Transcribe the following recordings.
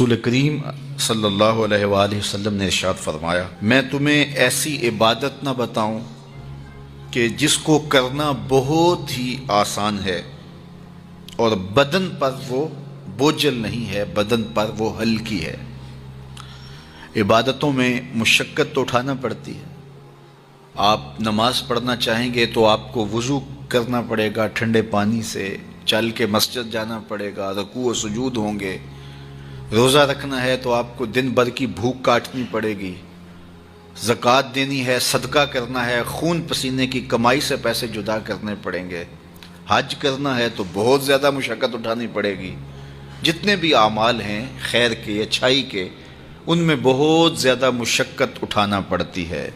رسول کریم صلی اللہ علیہ وآلہ وسلم نے ارشاد فرمایا، میں تمہیں ایسی عبادت نہ بتاؤں کہ جس کو کرنا بہت ہی آسان ہے اور بدن پر وہ بوجھل نہیں ہے، بدن پر وہ ہلکی ہے۔ عبادتوں میں مشقت تو اٹھانا پڑتی ہے۔ آپ نماز پڑھنا چاہیں گے تو آپ کو وضو کرنا پڑے گا، ٹھنڈے پانی سے چل کے مسجد جانا پڑے گا، رکوع و سجود ہوں گے۔ روزہ رکھنا ہے تو آپ کو دن بھر کی بھوک کاٹنی پڑے گی، زکوٰۃ دینی ہے، صدقہ کرنا ہے، خون پسینے کی کمائی سے پیسے جدا کرنے پڑیں گے، حج کرنا ہے تو بہت زیادہ مشقت اٹھانی پڑے گی۔ جتنے بھی اعمال ہیں خیر کے، اچھائی کے، ان میں بہت زیادہ مشقت اٹھانا پڑتی ہے۔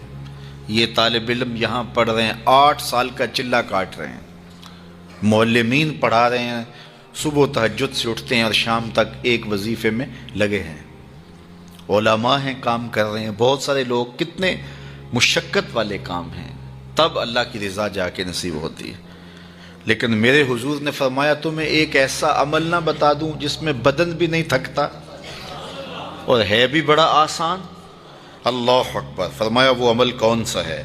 یہ طالب علم یہاں پڑھ رہے ہیں، 8 سال کا چلہ کاٹ رہے ہیں، معلمین پڑھا رہے ہیں، صبح تہجد سے اٹھتے ہیں اور شام تک ایک وظیفے میں لگے ہیں، علماء ہیں، کام کر رہے ہیں، بہت سارے لوگ، کتنے مشقت والے کام ہیں، تب اللہ کی رضا جا کے نصیب ہوتی ہے۔ لیکن میرے حضور نے فرمایا تمہیں ایک ایسا عمل نہ بتا دوں جس میں بدن بھی نہیں تھکتا اور ہے بھی بڑا آسان؟ اللہ اکبر! فرمایا وہ عمل کون سا ہے؟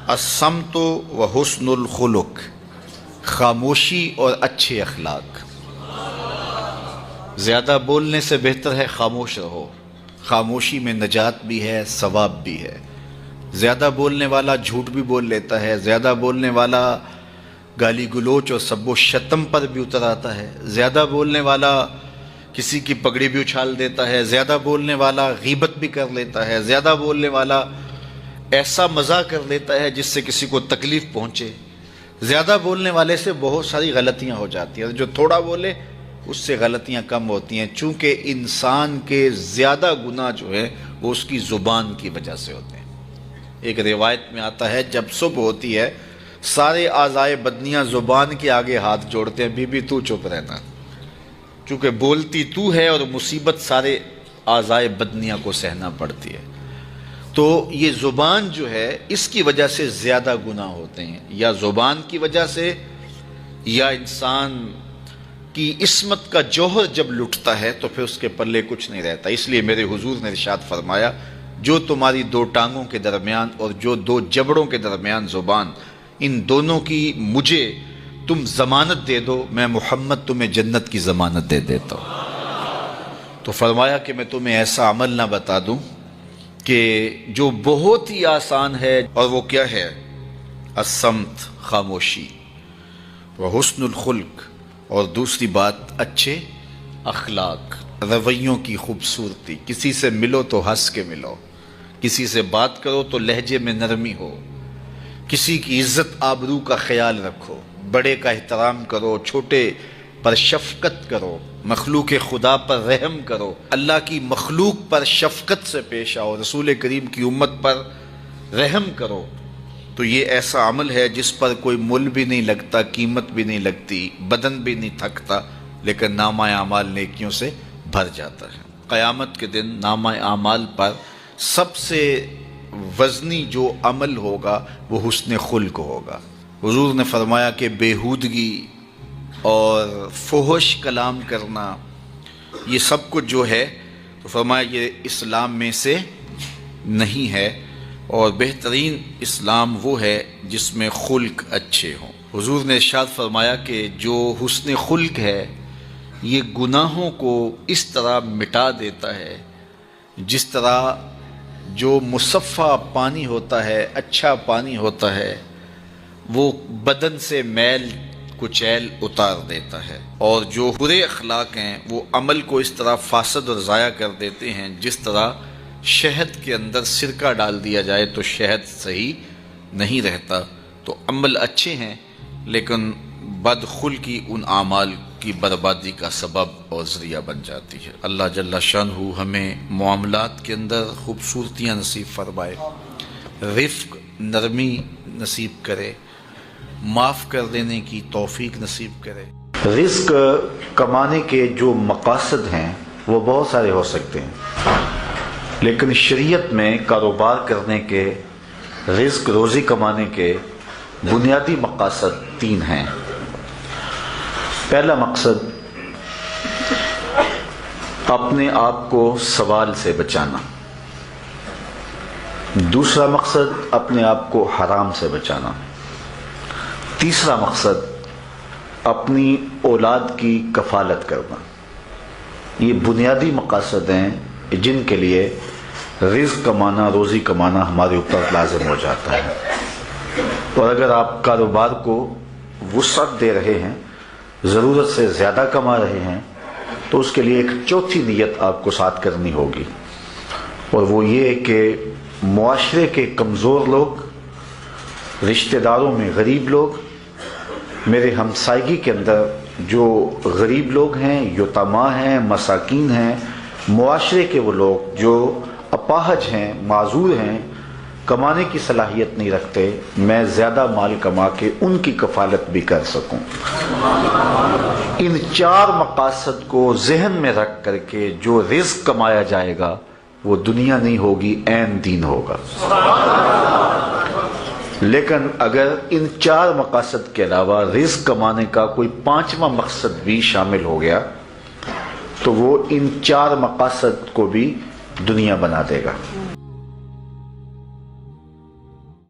الصمت و حسن الخلق، خاموشی اور اچھے اخلاق۔ زیادہ بولنے سے بہتر ہے خاموش رہو، خاموشی میں نجات بھی ہے، ثواب بھی ہے۔ زیادہ بولنے والا جھوٹ بھی بول لیتا ہے، زیادہ بولنے والا گالی گلوچ اور سب و شتم پر بھی اتر آتا ہے، زیادہ بولنے والا کسی کی پگڑی بھی اچھال دیتا ہے، زیادہ بولنے والا غیبت بھی کر لیتا ہے، زیادہ بولنے والا ایسا مزاح کر لیتا ہے جس سے کسی کو تکلیف پہنچے۔ زیادہ بولنے والے سے بہت ساری غلطیاں ہو جاتی ہیں، جو تھوڑا بولے اس سے غلطیاں کم ہوتی ہیں، چونکہ انسان کے زیادہ گناہ جو ہے وہ اس کی زبان کی وجہ سے ہوتے ہیں۔ ایک روایت میں آتا ہے جب صبح ہوتی ہے سارے اعضائے بدنیاں زبان کے آگے ہاتھ جوڑتے ہیں، بی بی تو چپ رہنا، چونکہ بولتی تو ہے اور مصیبت سارے اعضائے بدنیاں کو سہنا پڑتی ہے۔ تو یہ زبان جو ہے اس کی وجہ سے زیادہ گناہ ہوتے ہیں، یا زبان کی وجہ سے، یا انسان کی عصمت کا جوہر جب لٹتا ہے تو پھر اس کے پلے کچھ نہیں رہتا۔ اس لیے میرے حضور نے ارشاد فرمایا، جو تمہاری 2 ٹانگوں کے درمیان اور جو 2 جبڑوں کے درمیان زبان، ان دونوں کی مجھے تم ضمانت دے دو، میں محمد تمہیں جنت کی ضمانت دے دیتا ہوں۔ تو فرمایا کہ میں تمہیں ایسا عمل نہ بتا دوں کہ جو بہت ہی آسان ہے، اور وہ کیا ہے؟ الصمت، خاموشی، وحسن الخلق، اور دوسری بات اچھے اخلاق، رویوں کی خوبصورتی۔ کسی سے ملو تو ہنس کے ملو، کسی سے بات کرو تو لہجے میں نرمی ہو، کسی کی عزت آبرو کا خیال رکھو، بڑے کا احترام کرو، چھوٹے پر شفقت کرو، مخلوق خدا پر رحم کرو، اللہ کی مخلوق پر شفقت سے پیش آؤ، رسول کریم کی امت پر رحم کرو۔ تو یہ ایسا عمل ہے جس پر کوئی مول بھی نہیں لگتا، قیمت بھی نہیں لگتی، بدن بھی نہیں تھکتا، لیکن نامہ اعمال نیکیوں سے بھر جاتا ہے۔ قیامت کے دن نامہ اعمال پر سب سے وزنی جو عمل ہوگا وہ حسن خلق ہوگا۔ حضور نے فرمایا کہ بیہودگی اور فحش کلام کرنا، یہ سب کچھ جو ہے، تو فرمایا یہ اسلام میں سے نہیں ہے، اور بہترین اسلام وہ ہے جس میں خلق اچھے ہوں۔ حضور نے ارشاد فرمایا کہ جو حسن خلق ہے یہ گناہوں کو اس طرح مٹا دیتا ہے جس طرح جو مصفہ پانی ہوتا ہے، اچھا پانی ہوتا ہے، وہ بدن سے میل کچیل اتار دیتا ہے، اور جو برے اخلاق ہیں وہ عمل کو اس طرح فاسد اور ضائع کر دیتے ہیں جس طرح شہد کے اندر سرکہ ڈال دیا جائے تو شہد صحیح نہیں رہتا۔ تو عمل اچھے ہیں لیکن بدخلقی ان اعمال کی بربادی کا سبب اور ذریعہ بن جاتی ہے۔ اللہ جل شانہ ہمیں معاملات کے اندر خوبصورتیاں نصیب فرمائے، رفق، نرمی نصیب کرے، معاف کر دینے کی توفیق نصیب کرے۔ رزق کمانے کے جو مقاصد ہیں وہ بہت سارے ہو سکتے ہیں، لیکن شریعت میں کاروبار کرنے کے، رزق روزی کمانے کے بنیادی مقاصد 3 ہیں۔ پہلا مقصد اپنے آپ کو سوال سے بچانا. دوسرا مقصد اپنے آپ کو حرام سے بچانا. تیسرا مقصد اپنی اولاد کی کفالت کرنا. یہ بنیادی مقاصد ہیں جن کے لیے رزق کمانا، روزی کمانا ہمارے اوپر لازم ہو جاتا ہے. اور اگر آپ کاروبار کو وسعت دے رہے ہیں، ضرورت سے زیادہ کما رہے ہیں، تو اس کے لیے ایک چوتھی نیت آپ کو ساتھ کرنی ہوگی، اور وہ یہ کہ معاشرے کے کمزور لوگ، رشتہ داروں میں غریب لوگ، میرے ہمسائیگی کے اندر جو غریب لوگ ہیں، یتیما ہیں، مساکین ہیں، معاشرے کے وہ لوگ جو اپاہج ہیں، معذور ہیں، کمانے کی صلاحیت نہیں رکھتے، میں زیادہ مال کما کے ان کی کفالت بھی کر سکوں. ان چار مقاصد کو ذہن میں رکھ کر کے جو رزق کمایا جائے گا وہ دنیا نہیں ہوگی، عین دین ہوگا. لیکن اگر ان چار مقاصد کے علاوہ رزق کمانے کا کوئی پانچواں مقصد بھی شامل ہو گیا تو وہ ان چار مقاصد کو بھی دنیا بنا دے گا.